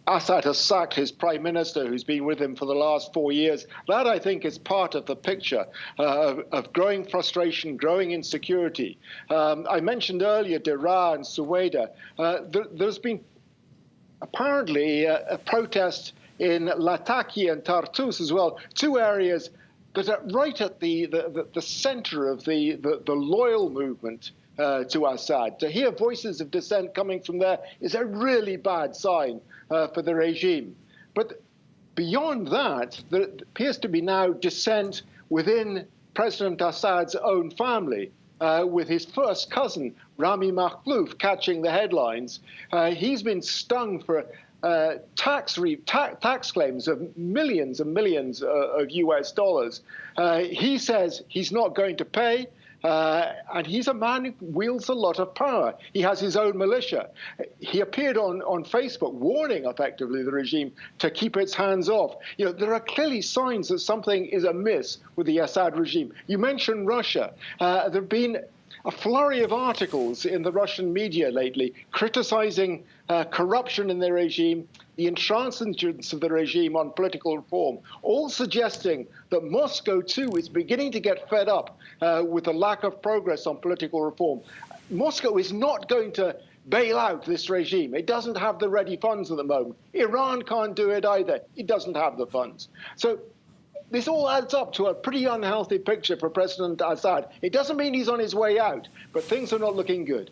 Assad has sacked his prime minister, who's been with him for the last 4 years. That, I think, is part of the picture of growing frustration, growing insecurity. I mentioned earlier Daraa and Suwaida. There's been apparently a protest in Latakia and Tartus as well, two areas that are right at the center of the loyal movement to Assad. To hear voices of dissent coming from there is a really bad sign for the regime. But beyond that, there appears to be now dissent within President Assad's own family, with his first cousin, Rami Makhlouf, catching the headlines. He's been stung for tax claims of millions and millions of US dollars. He says he's not going to pay. And he's a man who wields a lot of power. He has his own militia. He appeared on Facebook warning, effectively, the regime to keep its hands off. You know, there are clearly signs that something is amiss with the Assad regime. You mentioned Russia. There have been a flurry of articles in the Russian media lately criticizing corruption in the regime, the intransigence of the regime on political reform, all suggesting that Moscow, too, is beginning to get fed up with the lack of progress on political reform. Moscow is not going to bail out this regime. It doesn't have the ready funds at the moment. Iran can't do it either. It doesn't have the funds. So this all adds up to a pretty unhealthy picture for President Assad. It doesn't mean he's on his way out, but things are not looking good.